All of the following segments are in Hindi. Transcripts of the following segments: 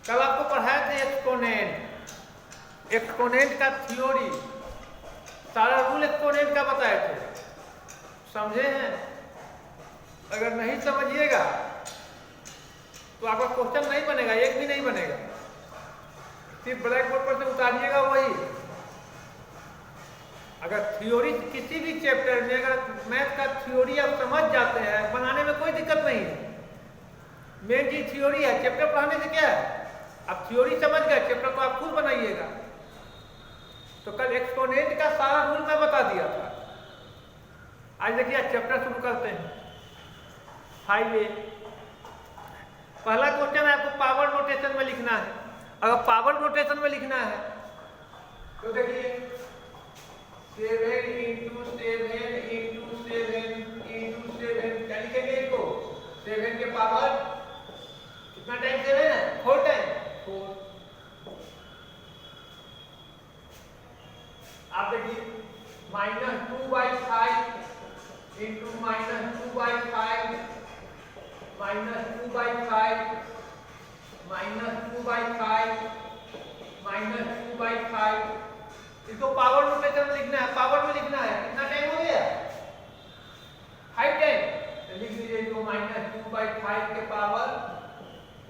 कल आपको पढ़ाए थे एक्सपोनेंट, एक्सपोनेंट का थ्योरी, सारा रूल एक्सपोनेंट का बताए थे, समझे हैं? अगर नहीं समझिएगा तो आपका क्वेश्चन नहीं बनेगा, एक भी नहीं बनेगा, सिर्फ ब्लैक बोर्ड पर से उतारिएगा वही। अगर थ्योरी किसी भी चैप्टर में, अगर मैथ का थ्योरी आप समझ जाते हैं, बनाने में कोई दिक्कत नहीं है। मेन चीज थ्योरी है, चैप्टर पढ़ाने से क्या है, आप थ्योरी समझ गए, चैप्टर को आप खुद बनाइएगा। तो कल एक्सपोनेंट का सारा रूल मैं बता दिया था। आज देखिए चैप्टर शुरू करते हैं। 5A पहला क्वेश्चन है, आपको पावर नोटेशन में लिखना है। अगर पावर नोटेशन में लिखना है तो देखिए 7 इंटू 7 इंटू 7 इंटू 7 क्या लिखेंगे इसको? 7 के पावर कितना टाइम 7 है? 4 टाइम 4। आप देखिए -2/5 इंटू -2/5 -2/5 -2/5 -2/5। इसको पावर नोटेशन में लिखना है, पावर में लिखना है। कितना टाइम हो गया? 5 टाइम। तो लिख लीजिए इसको -2/5 के पावर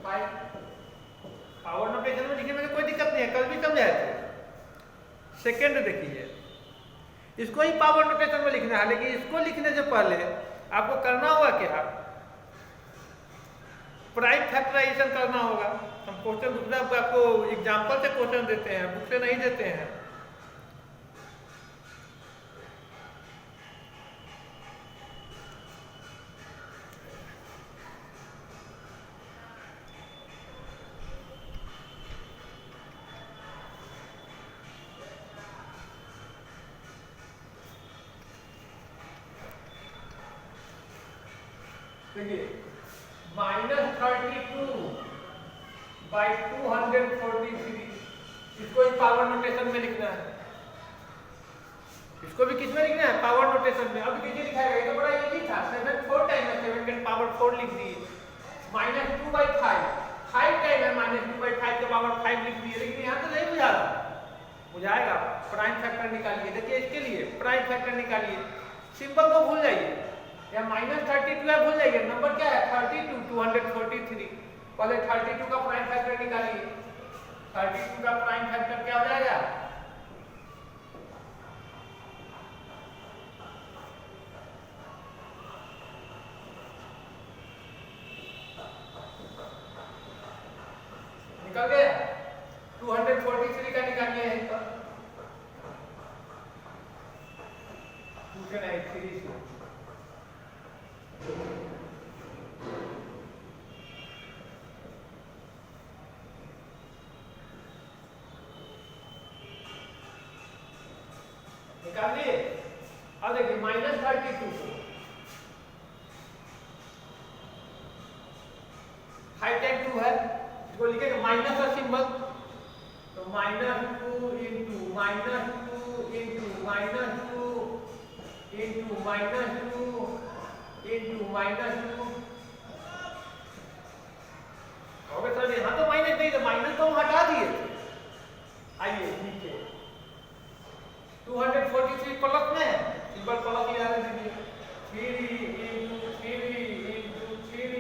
5। पावर नोटेशन में लिखने में कोई दिक्कत नहीं है, कल भी समझाए थे। सेकेंड देखिए, इसको ही पावर नोटेशन में लिखना है, लेकिन इसको लिखने से पहले आपको करना होगा क्या? प्राइम फैक्टराइजेशन करना होगा। हम क्वेश्चन दूसरा आपको एग्जांपल से क्वेश्चन देते हैं, बुक से नहीं देते हैं। देखिए -32/243, इसको ही पावर नोटेशन में लिखना है। इसको भी किस में लिखना है? पावर नोटेशन में। अब कैसे लिखाएगा? ये तो बड़ा इजी था। 7 4 टाइम है, 7 के पावर 4 लिख दिए। -2/5 5 टाइम है, -2/5 के पावर 5 लिख दिए। लेकिन यहाँ तो नहीं बुझा रहा, बुझाएगा। प्राइम फैक्टर निकालिए। देखिए इसके लिए प्राइम फैक्टर निकालिए, सिंपल को भूल जाइए, या -32 है भूल जाइए, नंबर क्या है? 32 243। पहले 32 का प्राइम फैक्टर निकालिए। 32 का प्राइम फैक्टर क्या हो जाएगा? निकल गया। 243 का निकालिए है इसका, 2 से नहीं 3 से। निकाल लिए। अब देखिए -32 5 टाइम 2 है, इसको लिखेंगे माइनस का सिंबल, तो -2 into -2 into -2 into -2 into -2। Okay sir, यहाँ तो माइनस नहीं, तो माइनस तो हम हटा दिए। आइए नीचे 243 प्लस में सिंबल प्लस ही आने दीजिए। 3 इंटू 3 इंटू 3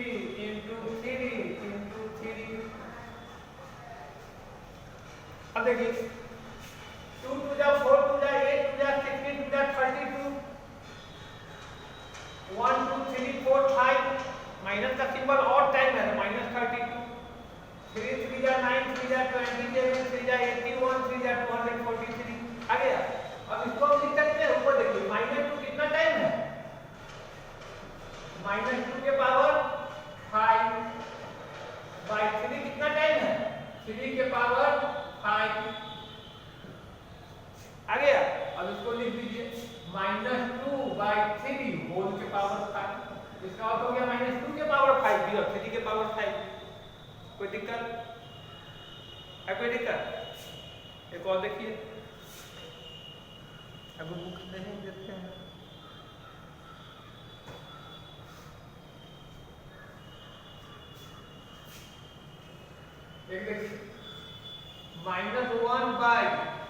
इंटू 3 इंटू 3। अब देखिए 2 2 जा 4 2 जा 8 2 जा 16 2 जा 32 1 2 3 4 5 माइनस का सिंबल और टाइम है, -32। 3 3 जा 9 3 जा 27 3 जा 81 3 जा 243 आ गया। अब इसको हम लिख सकते हैं, ऊपर देखिए -2 कितना टाइम है? -2 के पावर 5/3 कितना टाइम है? 3 के पावर 5 आ गया। अब इसको लिख दीजिए -2/3 होल के पावर 5। इसका अर्थ हो गया -2 के पावर 5 भी और 3 के पावर 5। कोई दिक्कत है? कोई दिक्कत? एक और देखिए, अब बुक नहीं देते हैं। एक देखिए -1 बाई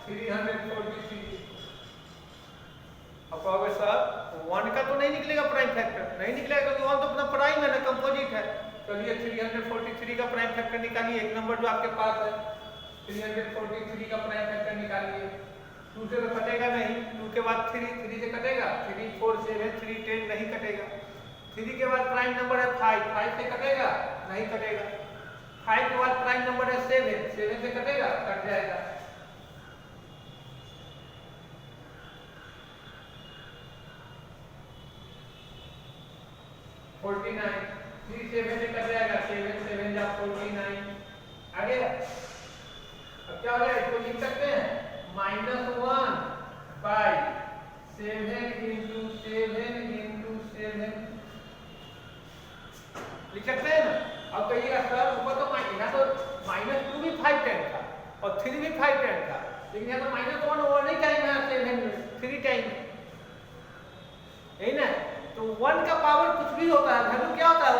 343। अब कहोगे सर 1 का तो नहीं निकलेगा प्राइम फैक्टर, नहीं निकलेगा क्योंकि 1 तो अपना प्राइम है ना, कंपोजिट है। चलिए 343 का प्राइम फैक्टर निकालिए, एक नंबर जो आपके पास है 343 का प्राइम फैक्टर निकालिए। 2 से तो कटेगा नहीं, 2 के बाद 3 से कटेगा, 3 4 7 3 10 नहीं कटेगा। 3 के बाद प्राइम नंबर है 5 से कटेगा नहीं कटेगा। 5 के बाद प्राइम नंबर है 7 से कटेगा, कट जाएगा। -49 3 7 से कट जाएगा, 7 7 जा 49 आ गया। अब क्या हो जाएगा, इसको लिख सकते हैं -1 बाई 7 into 7 into 7 लिख सकते हैं ना। अब कहिएगा सर ऊपर तो यहाँ तो -2 भी 5 10 था और 3 भी 5 10 था, लेकिन यहाँ तो -1 ओवर नहीं टाइम है, 7 3 टाइम है ना। तो 1 का पावर कुछ भी होता है, वैल्यू क्या होता है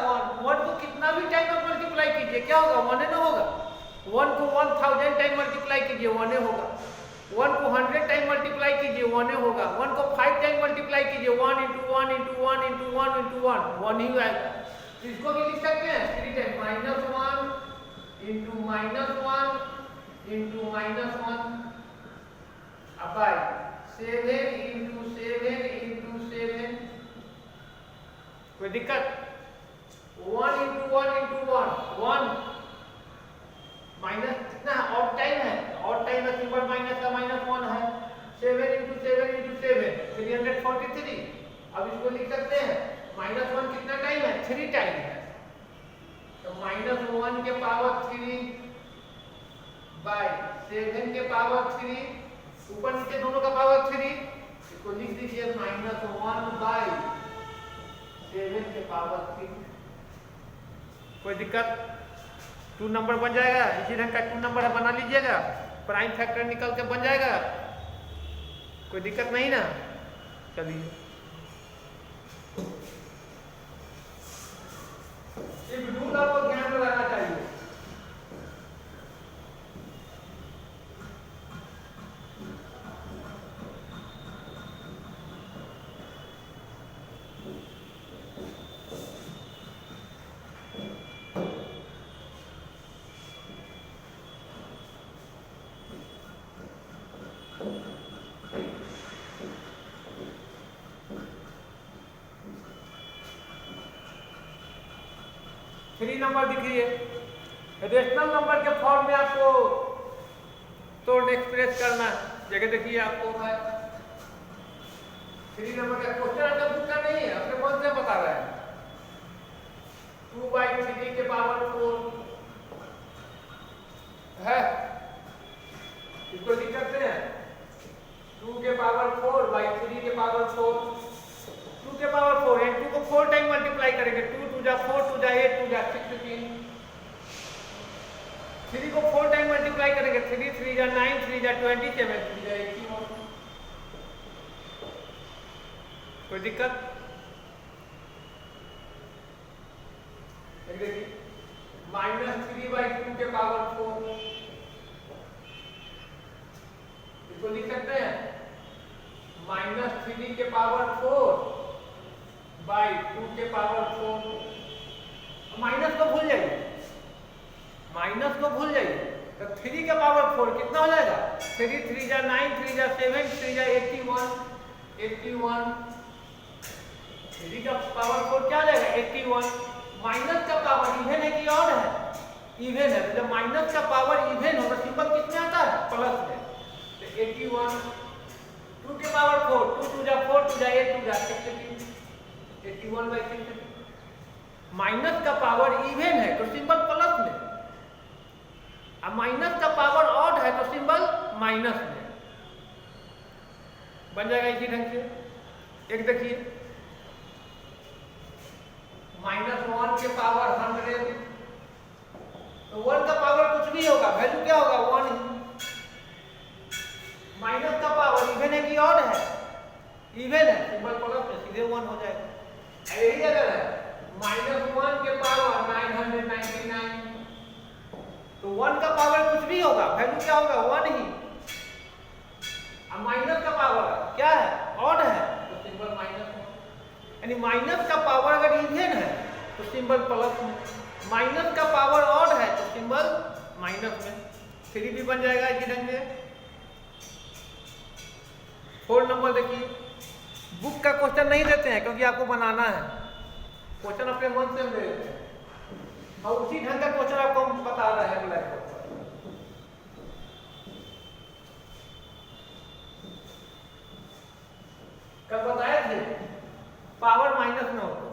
1 को कितना भी टाइम आप मल्टीप्लाई कीजिए क्या होगा 1 ना होगा। 1 को 1000 टाइम मल्टीप्लाई कीजिए 1 होगा। 1 को 100 टाइम मल्टीप्लाई कीजिए 1 होगा। 1 को 5 टाइम मल्टीप्लाई कीजिए 1 × 1 × 1 × 1 × 1 ही आएगा। इसको भी लिख सकते हैं 3 टाइम -1 × -1 × -1 अब बाय 7 × 7 × 7 कोई दिक्कत। 1 × 1 × 1 माइनस कितना ऑड टाइम है, ऑड टाइम है सिंपल माइनस का -1 है। 7 × 7 × 7 343। अब इसको लिख सकते हैं -1 कितना टाइम है 3 टाइम है, तो -1 के पावर 3 बाई 7 के पावर 3 ऊपर नीचे दोनों का पावर 3, इसको लिख दीजिए -1 बाई 7 के पावर 3। कोई दिक्कत। 2 नंबर बन जाएगा, इसी ढंग का 2 नंबर है बना लीजिएगा, प्राइम फैक्टर निकल के बन जाएगा, कोई दिक्कत नहीं ना। चलिए एक रूल आपको ध्यान में रखना चाहिए। थ्री नंबर दिखिए, रेशनल नंबर के फॉर्म में आपको तोड़ एक्सप्रेस करना है। जगह देखिए आपको है 3 नंबर का क्वेश्चन आपका बुक का नहीं है, अपने कौन से बता रहा है 2/3 के पावर 4 है, इसको लिख सकते हैं 2 के पावर 4/3 के पावर 4। 2 के पावर 4 है, 2 को 4 टाइम मल्टीप्लाई करेंगे, 2 2 जा 4 2 जा 8 2 जा 16। 3 को 4 टाइम मल्टीप्लाई करेंगे, 3 3 जा 9 3 जा 27 3 जा 81। कोई दिक्कत। देखिए -3/2 के पावर 4 इसको लिख सकते हैं -3 के पावर 4/2 के पावर 4। माइनस को भूल जाइए, माइनस को भूल जाइए, तो 3 के पावर 4 कितना हो जाएगा 3 3 जा 9 3 जा 7 3 जा 81 81। 3 का पावर 4 क्या जाएगा 81। माइनस का पावर इवन है कि ऑड है, इवन है, तो जब माइनस का पावर इवन हो तो सिंबल कितने आता है प्लस में, तो 81। 2 के पावर 4 2 2 जा 4 2 जा 8 2 जा 16 81/16। माइनस का पावर इवन है तो सिंबल प्लस में, अब माइनस का पावर ऑड है तो सिंबल माइनस में बन जाएगा इसी ढंग से। एक देखिए -1 के पावर 100, तो 1 का पावर कुछ भी होगा, वैल्यू क्या होगा 1 ही। माइनस का पावर इवन है कि ऑड है, इवन है, सिंबल प्लस में सीधे 1 हो जाएगा। यही अगर है -1 के पावर 999, तो 1 का पावर कुछ भी होगा, वैल्यू क्या होगा 1 ही। अब माइनस का पावर क्या है, ऑड है, तो सिंबल माइनस में, यानी माइनस का पावर अगर इवन है तो सिंबल प्लस में, माइनस का पावर ऑड है तो सिंबल माइनस में। 3 भी बन जाएगा इसी ढंग से। 4 नंबर देखिए, बुक का क्वेश्चन नहीं देते हैं क्योंकि आपको बनाना है, क्वेश्चन अपने मन से हम दे देते हैं और उसी ढंग का क्वेश्चन आपको हम बता रहे हैं ब्लैक बोर्ड पर। कल बताए थे पावर माइनस में होता,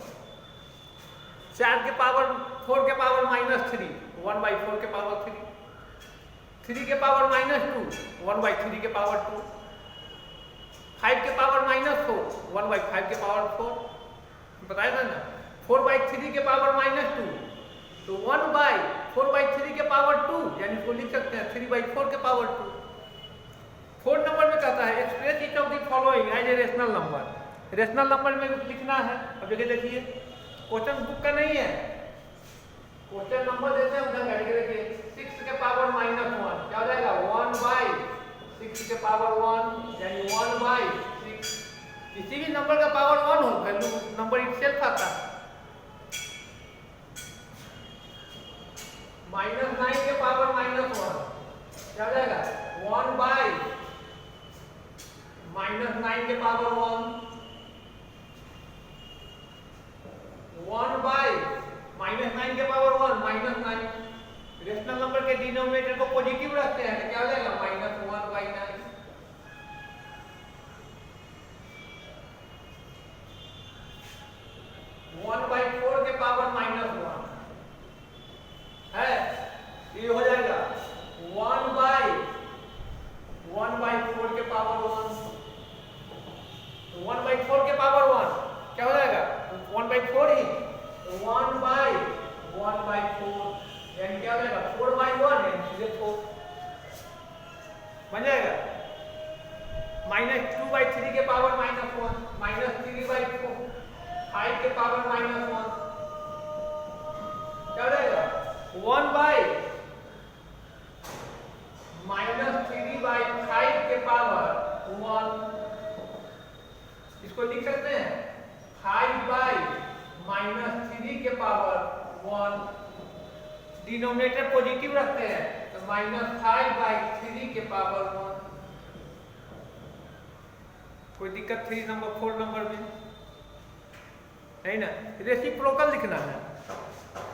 4 के पावर 4 के पावर -3 1/4 के पावर 3, 3 के पावर -2 1/3 के पावर 2, 5 के पावर -4 1/5 के पावर 4, बताया था ना। 4/3 के पावर -2 तो 1/4/3 के पावर 2, यानी इसको लिख सकते हैं 3/4 के पावर 2। 4 नंबर में कहता है express each of the following as a rational number. Rational number में लिखना है। अब जगह देखिए क्वेश्चन बुक का नहीं है, क्वेश्चन नंबर देते हैं उधर गाड़ी के। देखिए 6 के पावर -1 क्या हो जाएगा 1/6 के पावर 1, यानी 1/6। किसी भी नंबर का पावर 1 हो, वैल्यू नंबर इटसेल्फ आता है। -9 के पावर -1 क्या हो जाएगा 1/-9 के पावर 1, 1/-9 के पावर 1 -9। रेशनल नंबर के डिनोमिनेटर को पॉजिटिव रखते हैं तो क्या हो जाएगा -1/9। (1/4) के पावर -1 है, ये हो जाएगा 1/4 के पावर 1। तो 1/4 के पावर 1 क्या हो जाएगा 1/4 ही, 1/1/4 यानी क्या हो जाएगा 4/1 यानी 4 बन जाएगा। -2/3 के पावर -1 -3/4 5 के पावर -1 क्या हो जाएगा 1/-3/5 के पावर 1। इसको लिख सकते हैं 5/-3 के पावर 1। डिनोमिनेटर पॉजिटिव रखते हैं तो -5/3 के पावर 1। कोई दिक्कत 3 नंबर 4 नंबर में है ना। रेसिप्रोकल लिखना है।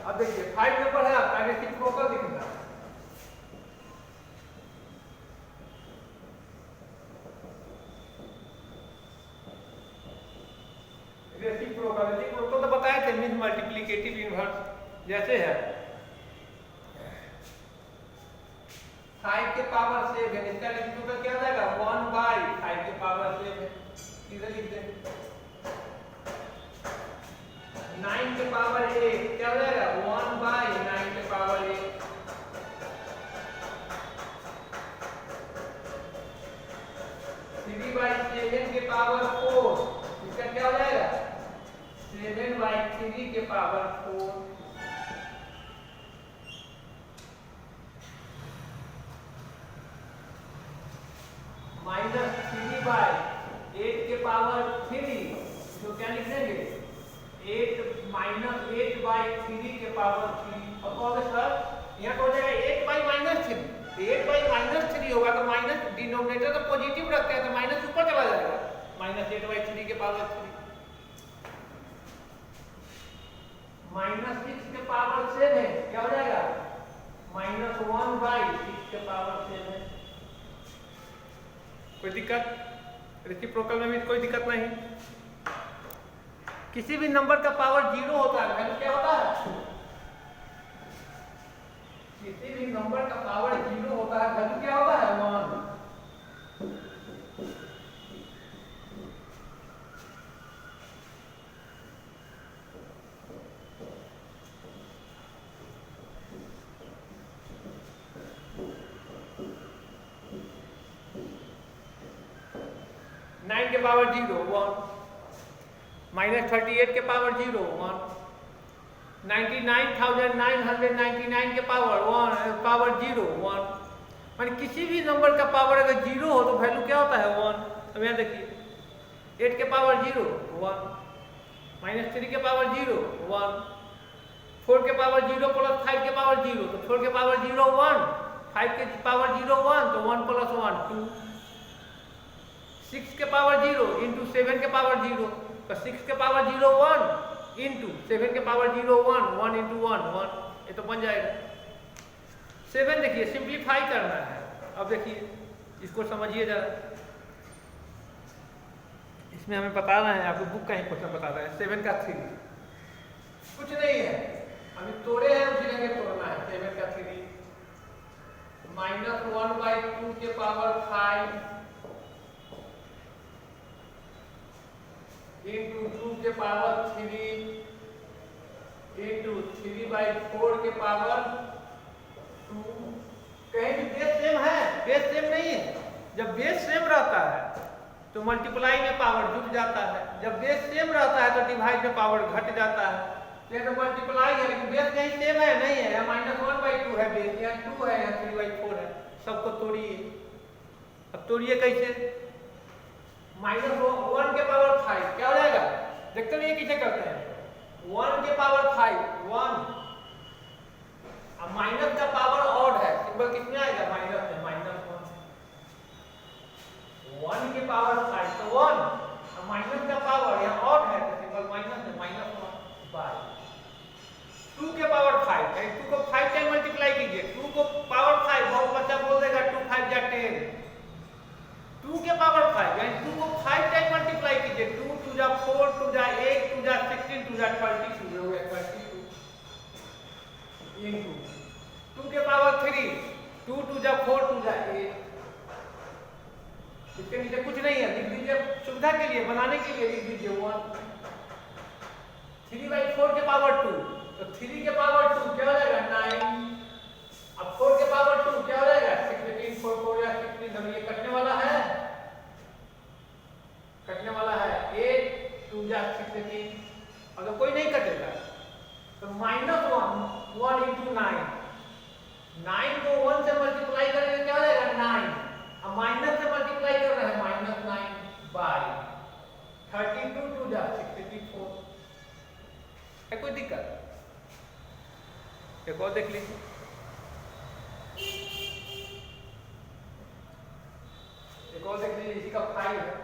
अब देखिए 5 नंबर है आपका, रेसिप्रोकल लिखना है। रेसिप्रोकल तो बताए थे, मीन मल्टीप्लिकेटिव इनवर्स जैसे है 5 के पावर 7 इसका रेसिप्रोकल क्या हो जाएगा 1/5 के पावर 7। इधर लिख दें 9 के पावर 8 क्या हो जाएगा 1/9 के पावर 8। 3/7 के पावर 4 इसका क्या हो जाएगा 7/3 के पावर 4। -3/8 के पावर 3 तो क्या लिख देंगे 8 -8/3 के पावर 3। और कहोगे सर यहाँ हो जाएगा 8/-3, 8/-3 होगा तो माइनस डिनोमिनेटर तो पॉजिटिव रखते हैं तो माइनस ऊपर चला जाएगा -8/3 के पावर 3। -6 के पावर 7 क्या हो जाएगा -1/6 के पावर 7। कोई दिक्कत रेसिप्रोकल में भी कोई दिक्कत नहीं। किसी भी नंबर का पावर 0 होता है, वैल्यू क्या होता है किसी भी नंबर का पावर 0 होता है, वैल्यू क्या होता है 1। 9 के पावर 0 1, -38 के पावर 0 1, 99,999 के पावर 0 1, मान किसी भी नंबर का पावर अगर 0 हो तो वैल्यू क्या होता है 1। अब यहाँ देखिए 8 के पावर 0 1, -3 के पावर 0 1, 4 के पावर 0 प्लस 5 के पावर 0, तो 4 के पावर 0 1, 5 के पावर 0 1, तो 1 प्लस 1 2, 6 के पावर 0 इंटू 7 के पावर 0, तो 6 के पावर 0 1 इंटू 7 के पावर 0 1, 1 इंटू 1 1, ये तो बन जाएगा 7। देखिए सिंप्लीफाई करना है। अब देखिए इसको समझिए जरा, इसमें हमें बता रहे हैं, आपको बुक का ही क्वेश्चन बता रहे हैं 7 का 3 कुछ नहीं है, अभी तोड़े हैं उसी जगह तोड़ना है। 7 का 3 -1/2 के पावर 5 इंटू 2 के पावर 3 इंटू 3/4 के पावर 2। कहीं भी बेस सेम है? बेस सेम नहीं है। जब बेस सेम रहता है तो मल्टीप्लाई में पावर जुट जाता है, जब बेस सेम रहता है तो डिवाइड में पावर घट जाता है। ये तो मल्टीप्लाई है लेकिन बेस कहीं सेम है नहीं है, यहाँ -1/2 है बेस, यहाँ 2 है, यहाँ 3/4 है। सबको तोड़िए। अब तोड़िए कैसे? -1 के पावर 5 क्या हो जाएगा? देखते हैं ये कैसे करते हैं। 1 के पावर 5 1, अब माइनस का पावर ऑड है, सिंबल कितने आएगा माइनस में, -1। 1 के पावर 5 तो 1, अब माइनस का पावर यहाँ ऑड है तो सिंबल माइनस में, -1/2। 2 के पावर 5, 2 को 5 टाइम मल्टीप्लाई कीजिए, 2 को पावर 5, बहुत बच्चा बोल देगा 2 5 या 10। 2 के पावर 5 यानी 2 को 5 टाइम मल्टीप्लाई कीजिए, 2 2 जा 4, 2 जा 8, 2 जा 16, 2 जा 32 हो गया 32 इनटू 2 के पावर 3, 2 2 जा 4, 2 जा 8। इसके नीचे कुछ नहीं है, लिख दीजिए सुविधा के लिए, बनाने के लिए लिख दीजिए 1। 3/4 के पावर 2, तो 3 के पावर 2 क्या हो जाएगा 9। अब 4 के पावर 2 क्या हो जाएगा 16, 4 4 या 16। अब ये कटने वाला है, कटने वाला है 8, 2 जा 16। अगर कोई नहीं कटेगा तो -1 इंटू 9, 9 को 1 से मल्टीप्लाई करेंगे क्या हो जाएगा 9। अब माइनस से मल्टीप्लाई कर रहे हैं -9/32 2 जा 64। है कोई दिक्कत? एक और देख लीजिए, एक और देख लीजिए, इसी का 5 है।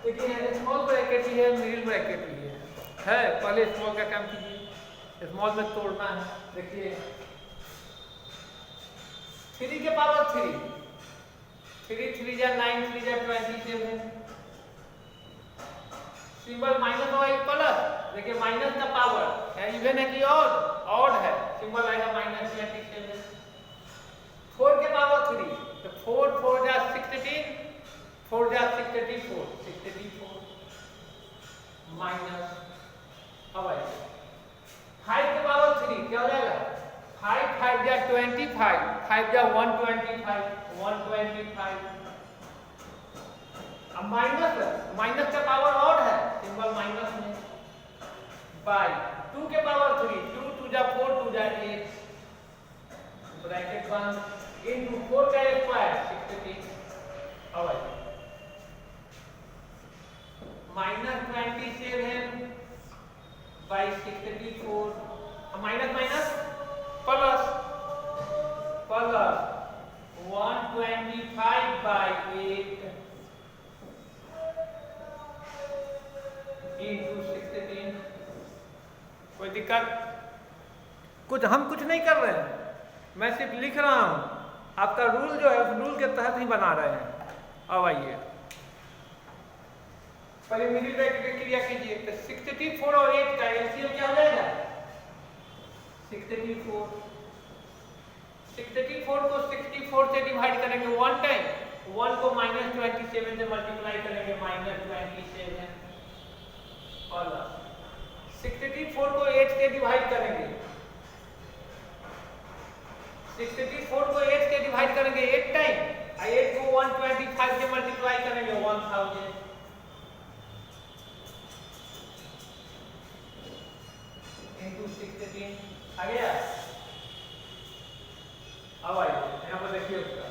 देखिए स्मॉल ब्रैकेट ही है, मिडिल ब्रैकेट ही है। पहले स्मॉल का काम कीजिए, स्मॉल में तोड़ना है। देखिए 3 के पावर 3, 3 3 जा 9, 3 जा 27। सिंबल माइनस होगा प्लस, देखिए माइनस का पावर है इवन है कि ऑड है, सिंबल आएगा -27। 4 के पावर 3, तो 4 4 जा 16, 4 जा 64 माइनस। अब आइए 5 के पावर 3 क्या हो जाएगा 5 5 जा 25, 5 जा 125 125। अब माइनस का पावर ऑड है, सिंबल माइनस में, बाय 2 के पावर 3, 2 2 जा 4, 2 जा 8 ब्रैकेट बंद इनटू 4 का स्क्वायर 16। अब आइए -27/64, माइनस प्लस 125/8 इंटू 16। कोई दिक्कत? कुछ हम कुछ नहीं कर रहे हैं, मैं सिर्फ लिख रहा हूं। आपका रूल जो है उस रूल के तहत ही बना रहे हैं। अब आइए पहले मिडिल ब्रैकेट की क्रिया कीजिए, तो 64 और 8 का एलसीएम क्या हो जाएगा 64। 64 को 64 से डिवाइड करेंगे 1 टाइम, 1 को -27 से मल्टीप्लाई करेंगे -27 प्लस 64 को 8 से डिवाइड करेंगे, 64 को 8 से डिवाइड करेंगे 8 टाइम, 8 को 125 से मल्टीप्लाई करेंगे 1000 इंटू 16 आ गया। अब आइए यहाँ पर देखिए उसका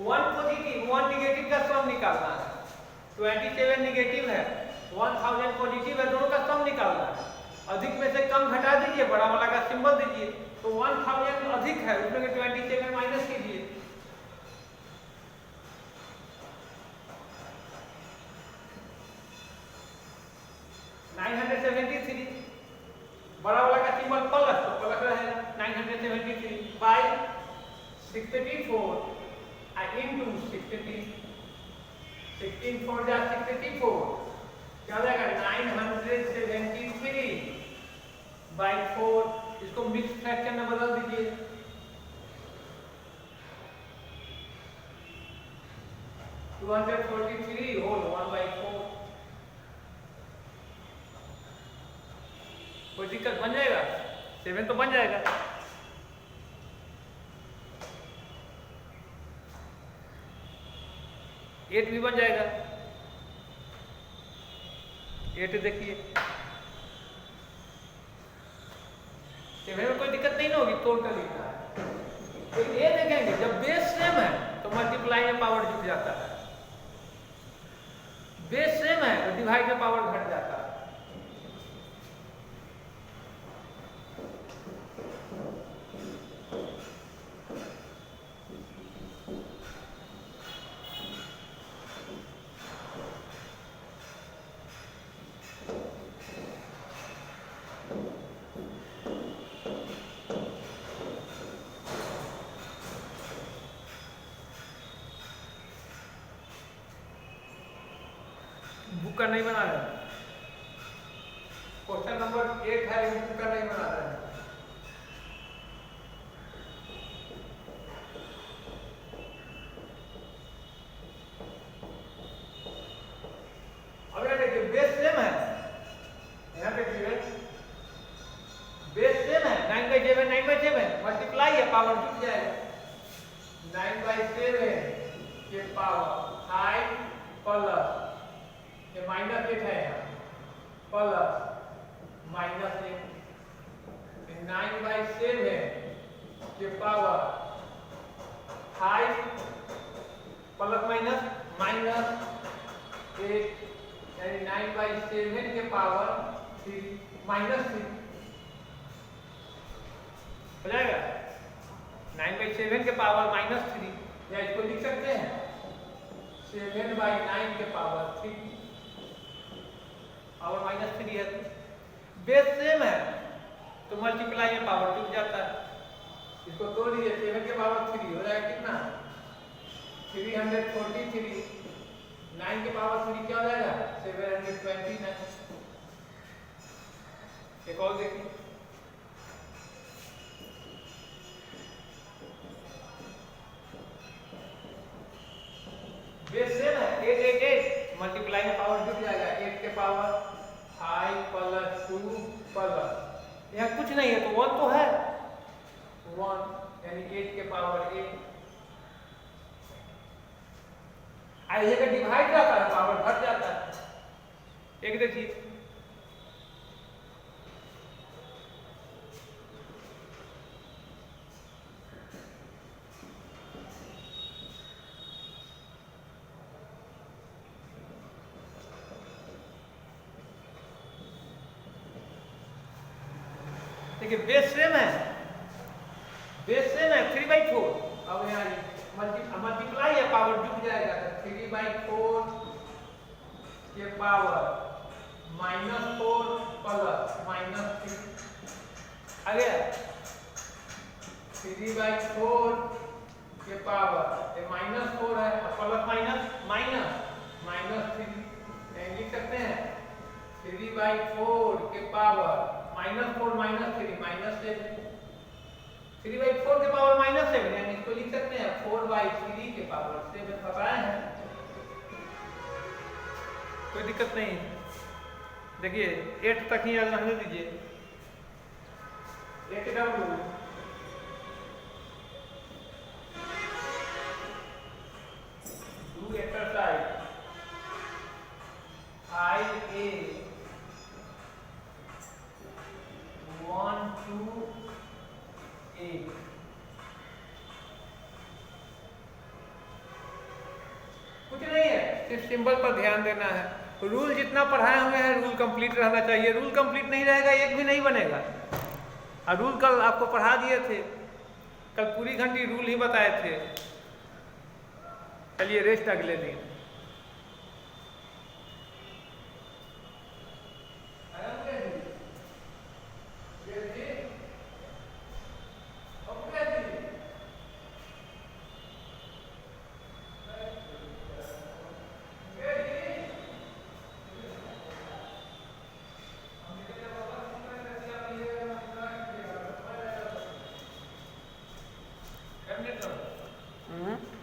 1 पॉजिटिव 1 निगेटिव का सम निकालना है, 27 निगेटिव है, 1000 पॉजिटिव है, दोनों का सम निकालना है। अधिक में से कम घटा दीजिए, बड़ा वाला का सिंबल दीजिए, तो 1000 अधिक है उसमें 27 माइनस कीजिए, बड़ा वाला का सिंबल प्लस, तो प्लस रहेगा 973 बाय 64 इनटू 16 4 जा 64 क्या हो जाएगा 973 बाय 4, इसको मिक्स फ्रैक्शन में बदल दीजिए, 243 होल 1/4, कोई दिक्कत बन जाएगा, 7 तो बन जाएगा। 8 भी बन जाएगा, 8 देखिए 7 में कोई दिक्कत नहीं ना होगी, टोटल लिखना है। तो ये देखेंगे जब बेस सेम है तो मल्टीप्लाई में पावर जुट जाता है, बेस सेम है तो डिवाइड में पावर घट जाता है। बुक का नहीं बना रहे, क्वेश्चन नंबर 8 है, बुक का नहीं बना रहे। अब यहाँ देखिए बेस सेम है, यहाँ देखिए बेस सेम है, 9/7 मल्टीप्लाई है, पावर जुट जाएगा, 9/7 के पावर 5 प्लस ये -8 है प्लस -8 9/7 के पावर 5 प्लस -8 यानी 9/7 के पावर 3 -3 हो जाएगा, 9/7 के पावर -3, या इसको लिख सकते हैं 7/9 के पावर 3 पावर -3 है। बेस सेम है तो मल्टीप्लाई में पावर जुट जाता है, इसको तोड़ लीजिए, 7 के पावर 3 हो जाएगा कितना 343, 9 के पावर 3 क्या हो जाएगा 729। एक और देखिए बेस सेम है, 8 मल्टीप्लाई में पावर जुट जाएगा, 8 के पावर 5 प्लस 2 प्लस यहाँ कुछ नहीं है तो 1 तो है 1 यानी 8 के पावर 8 आइए का डिवाइड जाता है, पावर घट जाता है। एक देखिए देखिए बेस सेम है, 3/4, अब यहाँ मल्टीप्लाई है, पावर जुट जाएगा, 3/4 के पावर -4 प्लस -3 आ गया, 3/4 के पावर ये -4 है, प्लस -3 लिख सकते हैं, 3/4 के पावर -4 -3 -7 3/4 के पावर -7 यानी इसको लिख सकते हैं 4/3 के पावर 7 बताए हैं। कोई दिक्कत नहीं। देखिए 8 तक ही याद रहने दीजिए। 8W do exercise IA 1 to 8। कुछ नहीं है, सिर्फ सिंबल पर ध्यान देना है। रूल जितना पढ़ाए हुए हैं रूल कंप्लीट रहना चाहिए। रूल कंप्लीट नहीं रहेगा एक भी नहीं बनेगा। और रूल कल आपको पढ़ा दिए थे, कल पूरी घंटी रूल ही बताए थे। चलिए रेस्ट अगले दिन। Mm-hmm.